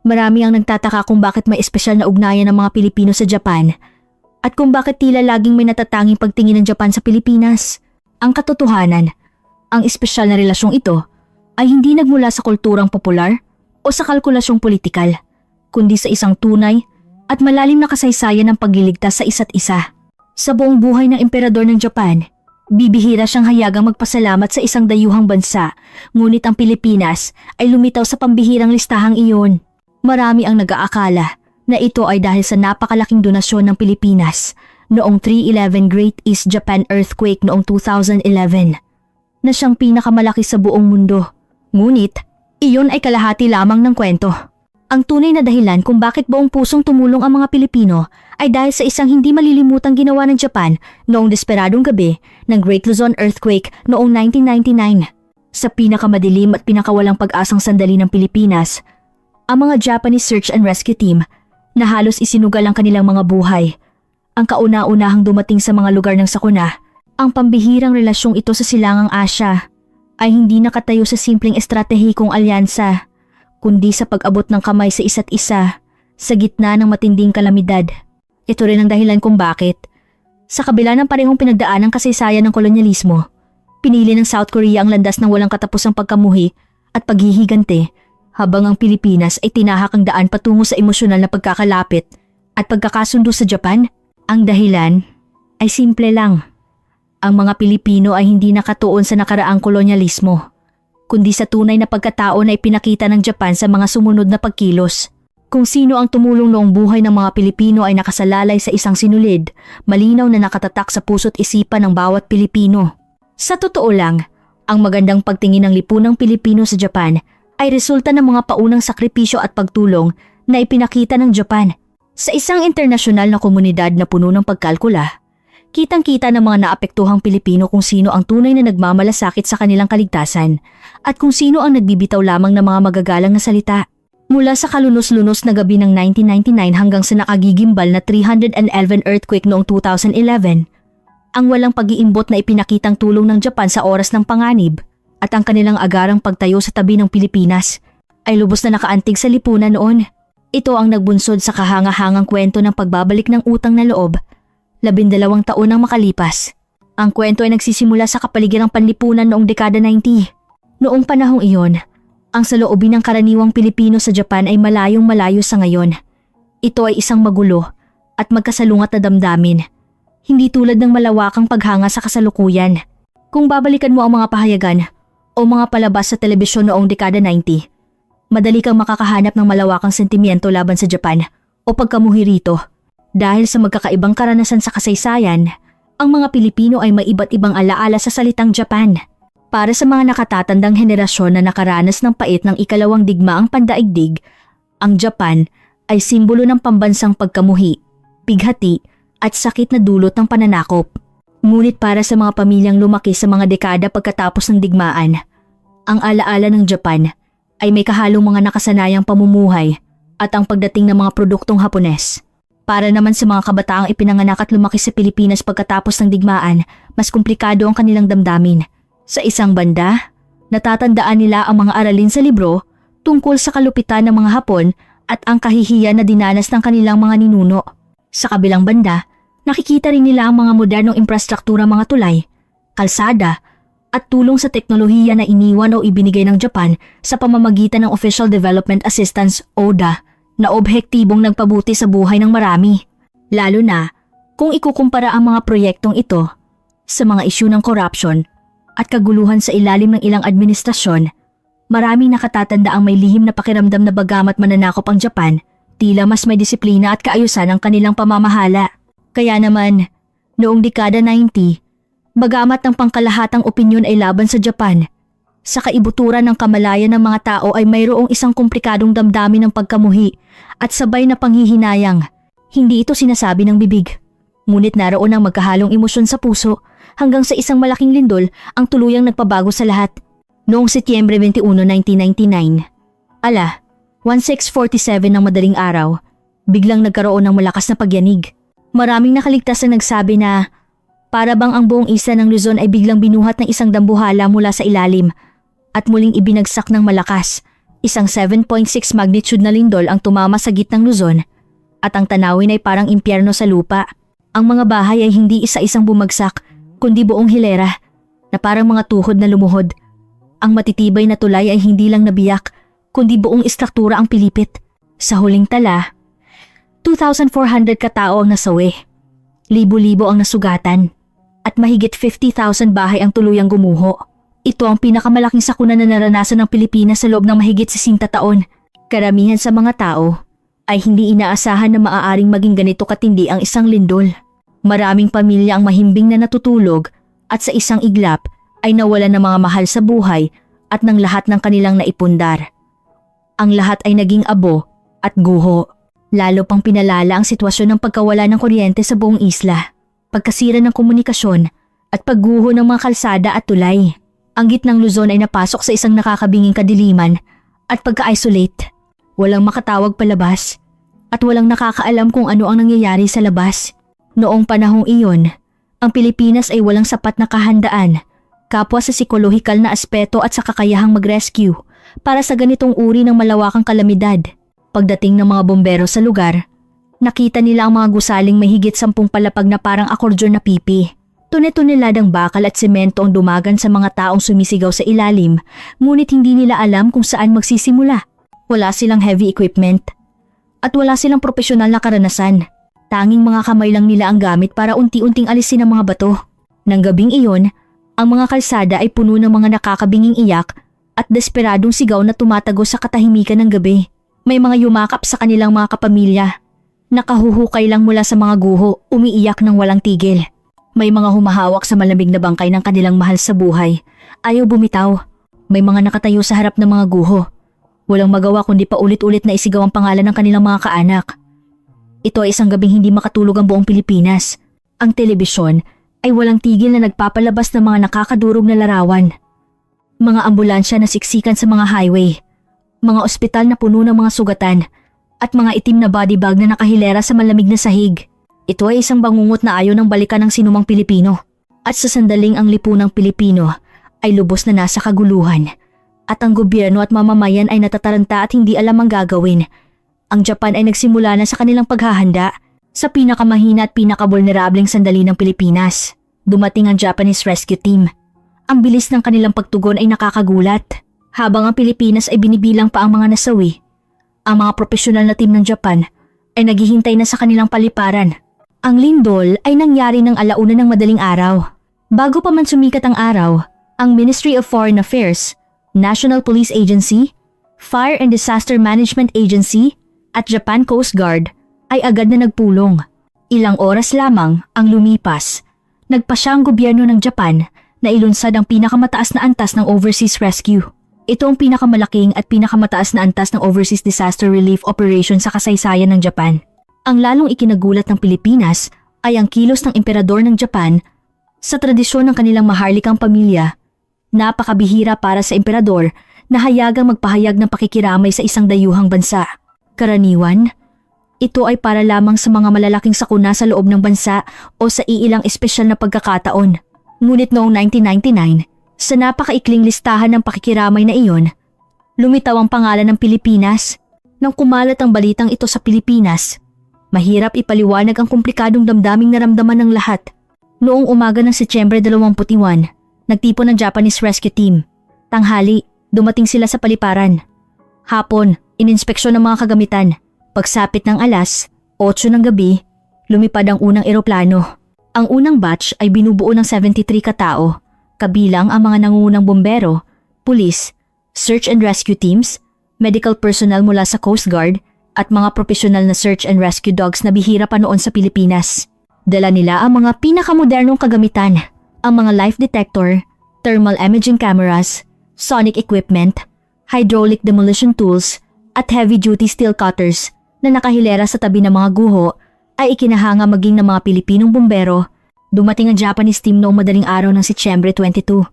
Marami ang nagtataka kung bakit may espesyal na ugnayan ng mga Pilipino sa Japan at kung bakit tila laging may natatanging pagtingin ng Japan sa Pilipinas. Ang katotohanan, ang espesyal na relasyong ito ay hindi nagmula sa kulturang popular o sa kalkulasyong politikal, kundi sa isang tunay at malalim na kasaysayan ng pagliligtas sa isa't isa. Sa buong buhay ng emperador ng Japan, bibihira siyang hayagang magpasalamat sa isang dayuhang bansa, ngunit ang Pilipinas ay lumitaw sa pambihirang listahang iyon. Marami ang nag-aakala na ito ay dahil sa napakalaking donasyon ng Pilipinas noong 3/11 Great East Japan Earthquake noong 2011 na siyang pinakamalaki sa buong mundo. Ngunit, iyon ay kalahati lamang ng kwento. Ang tunay na dahilan kung bakit buong pusong tumulong ang mga Pilipino ay dahil sa isang hindi malilimutang ginawa ng Japan noong desperadong gabi ng Great Luzon Earthquake noong 1999. Sa pinakamadilim at pinakawalang pag-asang sandali ng Pilipinas, ang mga Japanese Search and Rescue Team na halos isinugal ang kanilang mga buhay. Ang kauna-unahang dumating sa mga lugar ng sakuna, ang pambihirang relasyong ito sa Silangang Asya ay hindi nakatayo sa simpleng estratehikong alyansa, kundi sa pag-abot ng kamay sa isa't isa sa gitna ng matinding kalamidad. Ito rin ang dahilan kung bakit, sa kabila ng parehong pinagdaan ng kasaysayan ng kolonyalismo, pinili ng South Korea ang landas ng walang katapusang pagkamuhi at paghihigante, habang ang Pilipinas ay tinahak ang daan patungo sa emosyonal na pagkakalapit at pagkakasundo sa Japan. Ang dahilan ay simple lang. Ang mga Pilipino ay hindi nakatuon sa nakaraang kolonyalismo, kundi sa tunay na pagkatao na ipinakita ng Japan sa mga sumunod na pagkilos. Kung sino ang tumulong noong buhay ng mga Pilipino ay nakasalalay sa isang sinulid, malinaw na nakatatak sa puso't isipan ng bawat Pilipino. Sa totoo lang, ang magandang pagtingin ng lipunang Pilipino sa Japan ay resulta ng mga paunang sakripisyo at pagtulong na ipinakita ng Japan. Sa isang internasyonal na komunidad na puno ng pagkalkula, kitang-kita ng mga naapektuhang Pilipino kung sino ang tunay na nagmamalasakit sa kanilang kaligtasan at kung sino ang nagbibitaw lamang ng mga magagalang na salita. Mula sa kalunos-lunos na gabi ng 1999 hanggang sa nakagigimbal na 311 earthquake noong 2011, ang walang pag-iimbot na ipinakitang tulong ng Japan sa oras ng panganib at ang kanilang agarang pagtayo sa tabi ng Pilipinas ay lubos na nakaantig sa lipunan noon. Ito ang nagbunsod sa kahanga-hangang kwento ng pagbabalik ng utang na loob, 12 taon nang makalipas. Ang kwento ay nagsisimula sa kapaligirang panlipunan noong dekada 90. Noong panahong iyon, ang saloobin ng karaniwang Pilipino sa Japan ay malayong-malayo sa ngayon. Ito ay isang magulo at magkasalungat na damdamin, hindi tulad ng malawakang paghanga sa kasalukuyan. Kung babalikan mo ang mga pahayagan o mga palabas sa telebisyon noong dekada 90, madali kang makakahanap ng malawakang sentimiento laban sa Japan o pagkamuhi rito. Dahil sa magkakaibang karanasan sa kasaysayan, ang mga Pilipino ay may iba't ibang alaala sa salitang Japan. Para sa mga nakatatandang henerasyon na nakaranas ng pait ng ikalawang digmaang pandaigdig, ang Japan ay simbolo ng pambansang pagkamuhi, bighati at sakit na dulot ng pananakop. Ngunit para sa mga pamilyang lumaki sa mga dekada pagkatapos ng digmaan, ang alaala ng Japan ay may kahalong mga nakasanayang pamumuhay at ang pagdating ng mga produktong Hapones. Para naman sa mga kabataang ipinanganak at lumaki sa Pilipinas pagkatapos ng digmaan, mas komplikado ang kanilang damdamin. Sa isang banda, natatandaan nila ang mga aralin sa libro tungkol sa kalupitan ng mga Hapon at ang kahihiyan na dinanas ng kanilang mga ninuno. Sa kabilang banda, nakikita rin nila ang mga modernong infrastruktura, mga tulay, kalsada at tulong sa teknolohiya na iniwan o ibinigay ng Japan sa pamamagitan ng Official Development Assistance (ODA) na obhektibong nagpabuti sa buhay ng marami. Lalo na kung ikukumpara ang mga proyektong ito sa mga isyu ng corruption at kaguluhan sa ilalim ng ilang administrasyon. Maraming nakatatanda ang may lihim na pakiramdam na bagamat mananakop ang Japan, tila mas may disiplina at kaayusan ang kanilang pamamahala. Kaya naman, noong dekada 90, bagamat ang pangkalahatang opinyon ay laban sa Japan, sa kaibuturan ng kamalayan ng mga tao ay mayroong isang komplikadong damdamin ng pagkamuhi at sabay na panghihinayang. Hindi ito sinasabi ng bibig, ngunit naroon ang magkahalong emosyon sa puso hanggang sa isang malaking lindol ang tuluyang nagpabago sa lahat. Noong Setyembre 21, 1999, 16:47 ng madaling araw, biglang nagkaroon ng malakas na pagyanig. Maraming nakaligtas na nagsabi na para bang ang buong isla ng Luzon ay biglang binuhat ng isang dambuhala mula sa ilalim at muling ibinagsak ng malakas Isang 7.6 magnitude na lindol ang tumama sa gitnang Luzon at ang tanawin ay parang impyerno sa lupa. Ang mga bahay ay hindi isa-isang bumagsak kundi buong hilera na parang mga tuhod na lumuhod. Ang matitibay na tulay ay hindi lang nabiyak kundi buong istruktura ang pilipit. Sa huling tala, 2,400 katao ang nasawi. Libo-libo ang nasugatan at mahigit 50,000 bahay ang tuluyang gumuho. Ito ang pinakamalaking sakuna na naranasan ng Pilipinas sa loob ng mahigit 60 taon. Karamihan sa mga tao ay hindi inaasahan na maaaring maging ganito katindi ang isang lindol. Maraming pamilya ang mahimbing na natutulog at sa isang iglap ay nawalan ng mga mahal sa buhay at ng lahat ng kanilang naipundar. Ang lahat ay naging abo at guho. Lalo pang pinalala ang sitwasyon ng pagkawala ng kuryente sa buong isla, pagkasira ng komunikasyon at pagguho ng mga kalsada at tulay. Ang gitnang Luzon ay napasok sa isang nakakabinging kadiliman at pagka-isolate. Walang makatawag palabas at walang nakakaalam kung ano ang nangyayari sa labas. Noong panahong iyon, ang Pilipinas ay walang sapat na kahandaan, kapwa sa psikolohikal na aspeto at sa kakayahang mag-rescue para sa ganitong uri ng malawakang kalamidad. Pagdating ng mga bombero sa lugar, nakita nila ang mga gusaling may higit 10 palapag na parang akordyon na pipi. Tune-tuneladang bakal at semento ang dumagan sa mga taong sumisigaw sa ilalim, ngunit hindi nila alam kung saan magsisimula. Wala silang heavy equipment at wala silang profesional na karanasan. Tanging mga kamay lang nila ang gamit para unti-unting alisin ang mga bato. Nang gabing iyon, ang mga kalsada ay puno ng mga nakakabinging iyak at desperadong sigaw na tumatago sa katahimikan ng gabi. May mga yumakap sa kanilang mga kapamilya. Nakahuhukay lang mula sa mga guho, umiiyak ng walang tigil. May mga humahawak sa malamig na bangkay ng kanilang mahal sa buhay. Ayaw bumitaw. May mga nakatayo sa harap ng mga guho. Walang magawa kundi paulit-ulit na isigaw ang pangalan ng kanilang mga kaanak. Ito ay isang gabing hindi makatulog ang buong Pilipinas. Ang telebisyon ay walang tigil na nagpapalabas ng mga nakakadurog na larawan. Mga ambulansya na siksikan sa mga highway. Mga ospital na puno ng mga sugatan at mga itim na body bag na nakahilera sa malamig na sahig. Ito ay isang bangungot na ayaw ng balikan ng sinumang Pilipino. At sa sandaling ang lipunang Pilipino ay lubos na nasa kaguluhan. At ang gobyerno at mamamayan ay natataranta at hindi alam ang gagawin. Ang Japan ay nagsimula na sa kanilang paghahanda sa pinakamahina at pinakabulnerableng sandali ng Pilipinas. Dumating ang Japanese Rescue Team. Ang bilis ng kanilang pagtugon ay nakakagulat. Habang ang Pilipinas ay binibilang pa ang mga nasawi, ang mga profesional na team ng Japan ay naghihintay na sa kanilang paliparan. Ang lindol ay nangyari ng 1:00 ng madaling araw. Bago pa man sumikat ang araw, ang Ministry of Foreign Affairs, National Police Agency, Fire and Disaster Management Agency at Japan Coast Guard ay agad na nagpulong. Ilang oras lamang ang lumipas. Nagpasya ang gobyerno ng Japan na ilunsad ang pinakamataas na antas ng overseas rescue. Ito ang pinakamalaking at pinakamataas na antas ng overseas disaster relief operation sa kasaysayan ng Japan. Ang lalong ikinagulat ng Pilipinas ay ang kilos ng emperador ng Japan sa tradisyon ng kanilang maharlikang pamilya. Napakabihira para sa emperador na hayagang magpahayag ng pakikiramay sa isang dayuhang bansa. Karaniwan, ito ay para lamang sa mga malalaking sakuna sa loob ng bansa o sa iilang espesyal na pagkakataon. Ngunit noong 1999, sa napakaikling listahan ng pakikiramay na iyon, lumitaw ang pangalan ng Pilipinas. Nang kumalat ang balitang ito sa Pilipinas, mahirap ipaliwanag ang komplikadong damdaming naramdaman ng lahat. Noong umaga ng Setyembre 21, nagtipon ng Japanese Rescue Team. Tanghali, dumating sila sa paliparan. Hapon, ininspeksyon ng mga kagamitan. Pagsapit ng alas 8 ng gabi, lumipad ang unang eroplano. Ang unang batch ay binubuo ng 73 katao. Kabilang ang mga nangungunang bombero, pulis, search and rescue teams, medical personnel mula sa Coast Guard at mga profesional na search and rescue dogs na bihira pa noon sa Pilipinas. Dala nila ang mga pinakamodernong kagamitan, ang mga life detector, thermal imaging cameras, sonic equipment, hydraulic demolition tools at heavy-duty steel cutters na nakahilera sa tabi ng mga guho ay ikinahanga maging ng mga Pilipinong bombero. Dumating ang Japanese team noong madaling araw ng Setyembre 22.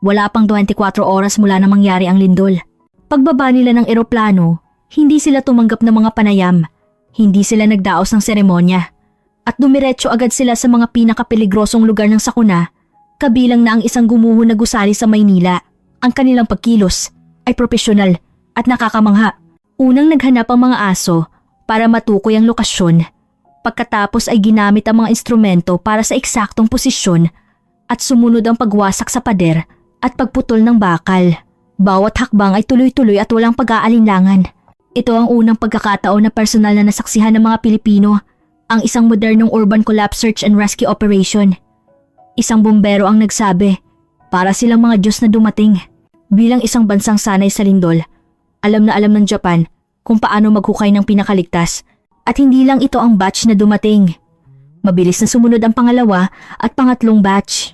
Wala pang 24 oras mula na mangyari ang lindol. Pagbaba nila ng eroplano, hindi sila tumanggap ng mga panayam. Hindi sila nagdaos ng seremonya. At dumiretso agad sila sa mga pinakapeligrosong lugar ng sakuna, kabilang na ang isang gumuho na gusali sa Maynila. Ang kanilang pagkilos ay profesional at nakakamangha. Unang naghanap ang mga aso para matukoy ang lokasyon. Pagkatapos ay ginamit ang mga instrumento para sa eksaktong posisyon at sumunod ang pagwasak sa pader at pagputol ng bakal. Bawat hakbang ay tuloy-tuloy at walang pag-aalinlangan. Ito ang unang pagkakataon na personal na nasaksihan ng mga Pilipino ang isang modernong urban collapse search and rescue operation. Isang bumbero ang nagsabi, para silang mga Diyos na dumating. Bilang isang bansang sanay sa lindol, alam na alam ng Japan kung paano maghukay ng pinakaligtas at hindi lang ito ang batch na dumating. Mabilis na sumunod ang pangalawa at pangatlong batch.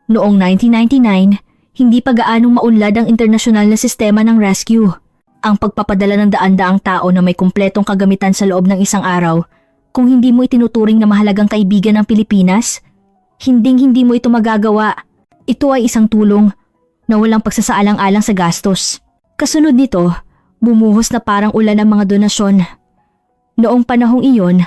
Noong 1999, hindi pa gaanong maunlad ang internasyonal na sistema ng rescue. Ang pagpapadala ng daan-daang tao na may kumpletong kagamitan sa loob ng isang araw, kung hindi mo itinuturing na mahalagang kaibigan ng Pilipinas, hindi mo ito magagawa. Ito ay isang tulong na walang pagsasaalang-alang sa gastos. Kasunod nito, bumuhos na parang ulan ang mga donasyon. Noong panahong iyon,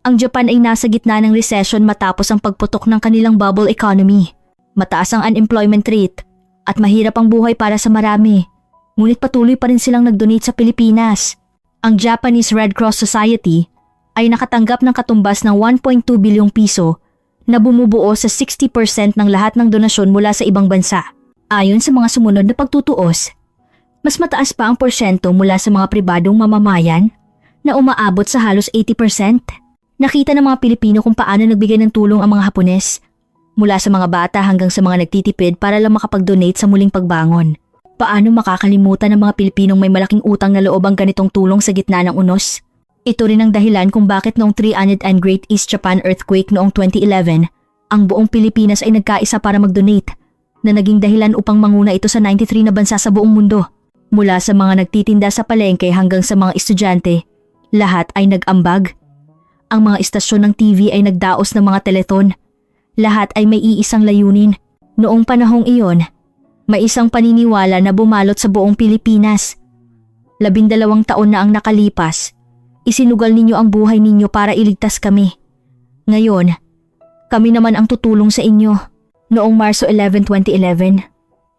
ang Japan ay nasa gitna ng recession matapos ang pagputok ng kanilang bubble economy. Mataas ang unemployment rate at mahirap ang buhay para sa marami. Ngunit patuloy pa rin silang nag-donate sa Pilipinas. Ang Japanese Red Cross Society ay nakatanggap ng katumbas ng 1.2 bilyong piso na bumubuo sa 60% ng lahat ng donasyon mula sa ibang bansa. Ayon sa mga sumunod na pagtutuos, mas mataas pa ang porsyento mula sa mga pribadong mamamayan na umaabot sa halos 80%. Nakita ng mga Pilipino kung paano nagbigay ng tulong ang mga Hapones, mula sa mga bata hanggang sa mga nagtitipid para lang makapag-donate sa muling pagbangon. Paano makakalimutan ng mga Pilipinong may malaking utang na loob ang ganitong tulong sa gitna ng unos? Ito rin ang dahilan kung bakit noong 300 and Great East Japan Earthquake noong 2011, ang buong Pilipinas ay nagkaisa para mag-donate, na naging dahilan upang manguna ito sa 93 na bansa sa buong mundo. Mula sa mga nagtitinda sa palengke hanggang sa mga estudyante, lahat ay nag-ambag. Ang mga istasyon ng TV ay nagdaos ng mga teleton. Lahat ay may iisang layunin. Noong panahong iyon, may isang paniniwala na bumalot sa buong Pilipinas. 12 taon na ang nakalipas. Isinugal ninyo ang buhay ninyo para iligtas kami. Ngayon, kami naman ang tutulong sa inyo. Noong Marso 11, 2011,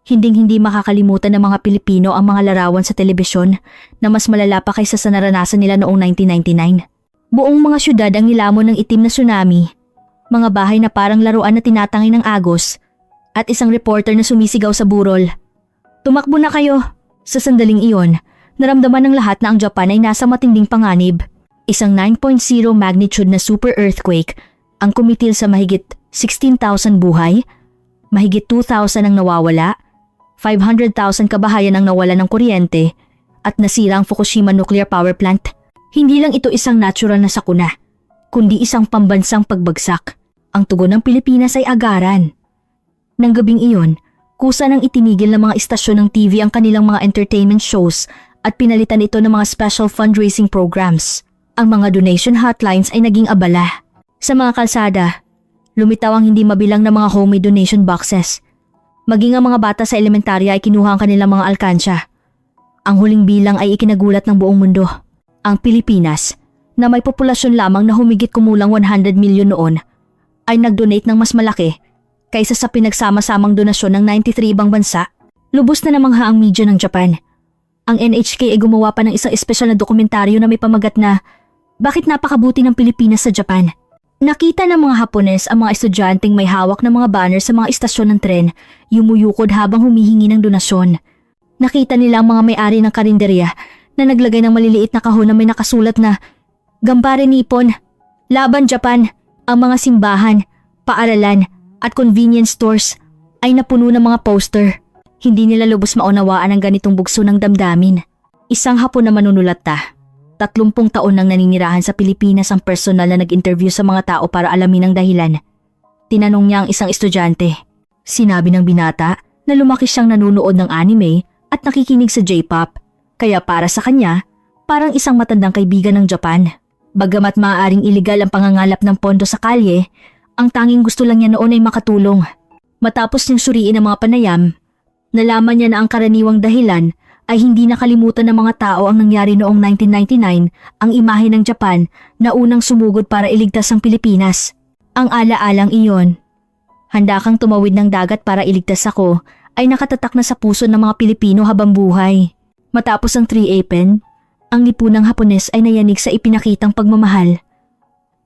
hinding-hindi makakalimutan ng mga Pilipino ang mga larawan sa telebisyon na mas malala pa kaysa sa naranasan nila noong 1999. Buong mga syudad ang nilamon ng itim na tsunami, mga bahay na parang laruan na tinatangay ng agos, at isang reporter na sumisigaw sa burol. Tumakbo na kayo! Sa sandaling iyon, naramdaman ng lahat na ang Japan ay nasa matinding panganib. Isang 9.0 magnitude na super earthquake ang kumitil sa mahigit 16,000 buhay, mahigit 2,000 ang nawawala, 500,000 kabahayan ang nawala ng kuryente, at nasira ang Fukushima Nuclear Power Plant. Hindi lang ito isang natural na sakuna, kundi isang pambansang pagbagsak. Ang tugon ng Pilipinas ay agaran. Nang gabing iyon, kusa nang itinigil ng mga istasyon ng TV ang kanilang mga entertainment shows at pinalitan ito ng mga special fundraising programs. Ang mga donation hotlines ay naging abala. Sa mga kalsada, lumitaw ang hindi mabilang na mga homemade donation boxes. Maging ang mga bata sa elementarya ay kinuha ang kanilang mga alkansya. Ang huling bilang ay ikinagulat ng buong mundo. Ang Pilipinas, na may populasyon lamang na humigit kumulang 100 milyon noon, ay nag-donate ng mas malaki kaysa sa pinagsama-samang donasyon ng 93 ibang bansa. Lubos na namangha ang media ng Japan. Ang NHK ay gumawa pa ng isang espesyal na dokumentaryo na may pamagat na bakit napakabuti ng Pilipinas sa Japan. Nakita ng mga Hapones ang mga estudyanteng may hawak ng mga banner sa mga istasyon ng tren, yumuyukod habang humihingi ng donasyon. Nakita nila ang mga may-ari ng karinderya na naglagay ng maliliit na kahon na may nakasulat na Gambare Nippon, Laban Japan. Ang mga simbahan, paaralan at convenience stores ay napuno ng mga poster. Hindi nila lubos maunawaan ang ganitong bugso ng damdamin. Isang Hapon na manunulata. 30 taon nang naninirahan sa Pilipinas ang personal na nag-interview sa mga tao para alamin ang dahilan. Tinanong niya ang isang estudyante. Sinabi ng binata na lumaki siyang nanunood ng anime at nakikinig sa J-pop. Kaya para sa kanya, parang isang matandang kaibigan ng Japan. Bagamat maaaring iligal ang pangangalap ng pondo sa kalye, ang tanging gusto lang niya noon ay makatulong. Matapos niyang suriin ang mga panayam, nalaman niya na ang karaniwang dahilan ay hindi nakalimutan ng mga tao ang nangyari noong 1999, ang imahe ng Japan na unang sumugod para iligtas ang Pilipinas. Ang alaalang iyon, handa kang tumawid ng dagat para iligtas ako, ay nakatatak na sa puso ng mga Pilipino habang buhay. Matapos ang 3-Apen, ang lipunang Hapones ay nayanig sa ipinakitang pagmamahal.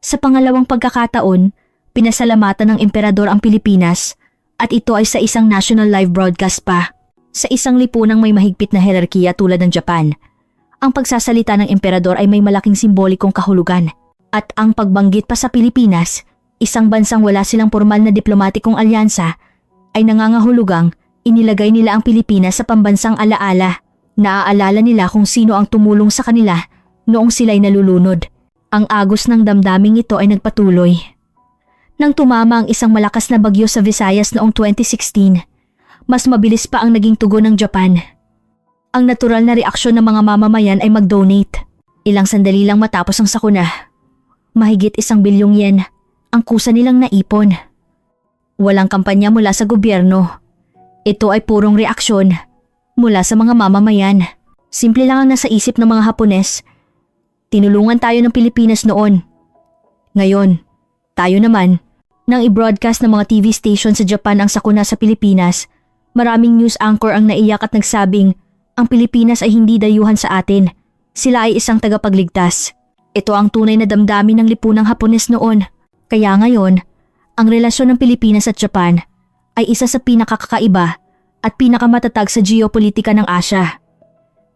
Sa pangalawang pagkakataon, pinasalamatan ng emperador ang Pilipinas at ito ay sa isang national live broadcast pa. Sa isang lipunang may mahigpit na herarkiya tulad ng Japan, ang pagsasalita ng emperador ay may malaking simbolikong kahulugan. At ang pagbanggit pa sa Pilipinas, isang bansang wala silang formal na diplomatikong alyansa, ay nangangahulugang inilagay nila ang Pilipinas sa pambansang alaala. Naaalala nila kung sino ang tumulong sa kanila noong sila'y nalulunod. Ang agos ng damdaming ito ay nagpatuloy. Nang tumama ang isang malakas na bagyo sa Visayas noong 2016, mas mabilis pa ang naging tugon ng Japan. Ang natural na reaksyon ng mga mamamayan ay mag-donate. Ilang sandali lang matapos ang sakuna, mahigit 1 bilyong yen ang kusa nilang naipon. Walang kampanya mula sa gobyerno. Ito ay purong reaksyon mula sa mga mamamayan. Simple lang ang nasa isip ng mga Hapones. Tinulungan tayo ng Pilipinas noon. Ngayon, tayo naman. Nang i-broadcast ng mga TV station sa Japan ang sakuna sa Pilipinas, maraming news anchor ang naiyak at nagsabing ang Pilipinas ay hindi dayuhan sa atin. Sila ay isang tagapagligtas. Ito ang tunay na damdamin ng lipunang Hapones noon. Kaya ngayon, ang relasyon ng Pilipinas at Japan ay isa sa pinakakaiba at pinakamatatag sa geopolitika ng Asya.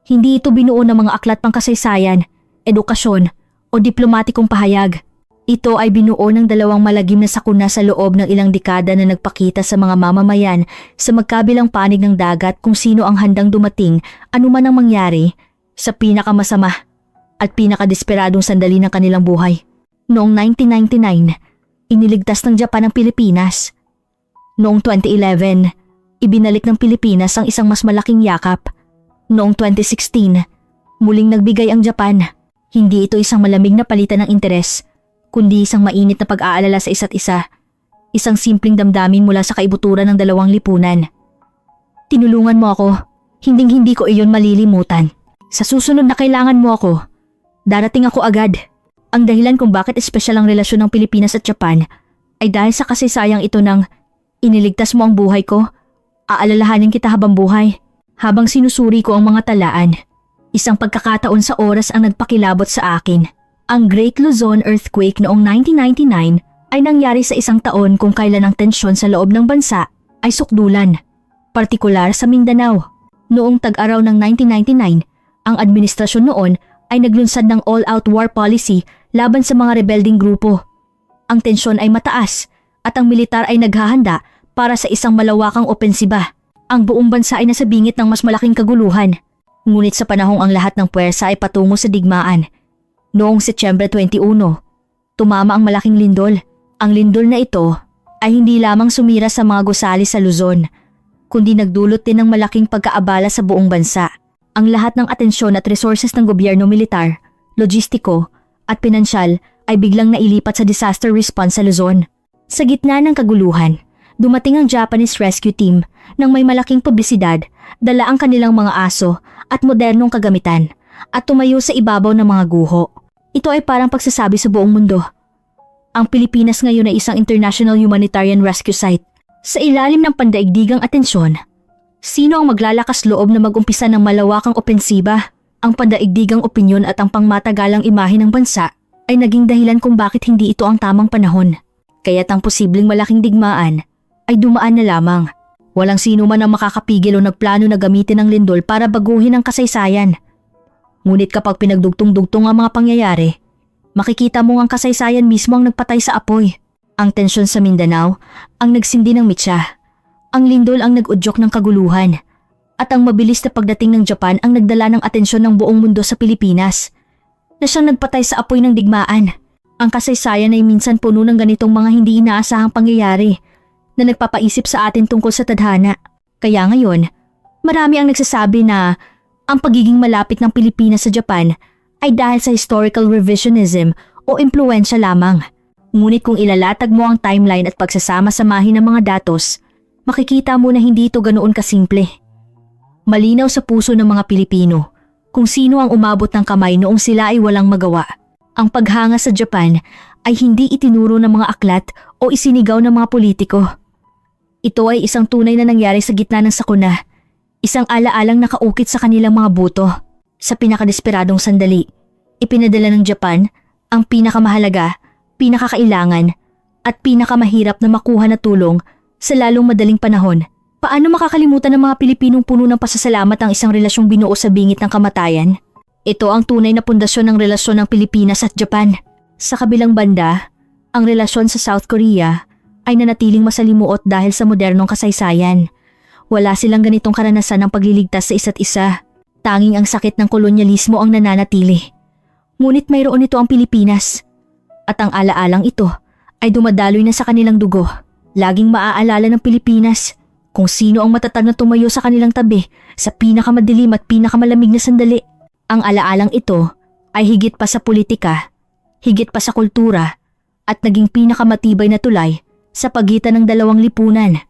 Hindi ito binuo ng mga aklat pangkasaysayan, edukasyon o diplomatikong pahayag. Ito ay binuo ng 2 malagim na sakuna sa loob ng ilang dekada na nagpakita sa mga mamamayan sa magkabilang panig ng dagat kung sino ang handang dumating anuman ang mangyari sa pinakamasama at pinakadesperadong sandali ng kanilang buhay. Noong 1999, iniligtas ng Japan ang Pilipinas. Noong 2011, ibinalik ng Pilipinas ang isang mas malaking yakap. Noong 2016, muling nagbigay ang Japan. Hindi ito isang malamig na palitan ng interes, kundi isang mainit na pag-aalala sa isa't isa. Isang simpleng damdamin mula sa kaibuturan ng 2 lipunan. Tinulungan mo ako, hinding-hindi ko iyon malilimutan. Sa susunod na kailangan mo ako, darating ako agad. Ang dahilan kung bakit espesyal ang relasyon ng Pilipinas at Japan ay dahil sa kasaysayang ito ng iniligtas mo ang buhay ko, aalalahanin kita habang buhay. Habang sinusuri ko ang mga talaan, isang pagkakataon sa oras ang nagpakilabot sa akin. Ang Great Luzon Earthquake noong 1999 ay nangyari sa isang taon kung kailan ang tensyon sa loob ng bansa ay sukdulan, partikular sa Mindanao. Noong tag-araw ng 1999, ang administrasyon noon ay naglunsad ng all-out war policy laban sa mga rebelding grupo. Ang tensyon ay mataas at ang militar ay naghahanda para sa isang malawakang opensiba. Ang buong bansa ay nasa bingit ng mas malaking kaguluhan. Ngunit sa panahong ang lahat ng puwersa ay patungo sa digmaan, noong Setyembre 21, tumama ang malaking lindol. Ang lindol na ito ay hindi lamang sumira sa mga gusali sa Luzon, kundi nagdulot din ng malaking pagkaabala sa buong bansa. Ang lahat ng atensyon at resources ng gobyerno militar, logistiko at pinansyal ay biglang nailipat sa disaster response sa Luzon. Sa gitna ng kaguluhan, dumating ang Japanese rescue team ng may malaking publisidad, dala ang kanilang mga aso at modernong kagamitan at tumayo sa ibabaw ng mga guho. Ito ay parang pagsasabi sa buong mundo. Ang Pilipinas ngayon ay isang international humanitarian rescue site. Sa ilalim ng pandaigdigang atensyon, sino ang maglalakas loob na mag-umpisa ng malawakang opensiba? Ang pandaigdigang opinyon at ang pangmatagalang imahe ng bansa ay naging dahilan kung bakit hindi ito ang tamang panahon. Kaya't ang posibleng malaking digmaan ay dumaan na lamang. Walang sino man ang makakapigil o nagplano na gamitin ang lindol para baguhin ang kasaysayan. Ngunit kapag pinagdugtong-dugtong ang mga pangyayari, makikita mo ang kasaysayan mismo ang nagpatay sa apoy. Ang tensyon sa Mindanao ang nagsindi ng mitsa. Ang lindol ang nag-udyok ng kaguluhan. At ang mabilis na pagdating ng Japan ang nagdala ng atensyon ng buong mundo sa Pilipinas, na siyang nagpatay sa apoy ng digmaan. Ang kasaysayan ay minsan puno ng ganitong mga hindi inaasahang pangyayari na nagpapaisip sa atin tungkol sa tadhana. Kaya ngayon, marami ang nagsasabi na ang pagiging malapit ng Pilipinas sa Japan ay dahil sa historical revisionism o impluensya lamang. Ngunit kung ilalatag mo ang timeline at pagsasama-samahin ng mga datos, makikita mo na hindi ito ganoon kasimple. Malinaw sa puso ng mga Pilipino kung sino ang umabot ng kamay noong sila ay walang magawa. Ang paghanga sa Japan ay hindi itinuro ng mga aklat o isinigaw ng mga politiko. Ito ay isang tunay na nangyari sa gitna ng sakuna, Isang alaalang nakaukit sa kanilang mga buto. Sa pinakadesperadong sandali, ipinadala ng Japan ang pinakamahalaga, pinakakailangan, at pinakamahirap na makuha na tulong sa lalong madaling panahon. Paano makakalimutan ng mga Pilipinong puno ng pasasalamat ang isang relasyong binuo sa bingit ng kamatayan? Ito ang tunay na pundasyon ng relasyon ng Pilipinas at Japan. Sa kabilang banda, ang relasyon sa South Korea ay nanatiling masalimuot dahil sa modernong kasaysayan. Wala silang ganitong karanasan ng pagliligtas sa isa't isa. Tanging ang sakit ng kolonyalismo ang nananatili. Ngunit mayroon ito ang Pilipinas. At ang alaalang ito ay dumadaloy na sa kanilang dugo. Laging maaalala ng Pilipinas kung sino ang matatag na tumayo sa kanilang tabi sa pinakamadilim at pinakamalamig na sandali. Ang alaalang ito ay higit pa sa politika, higit pa sa kultura, at naging pinakamatibay na tulay sa pagitan ng dalawang lipunan.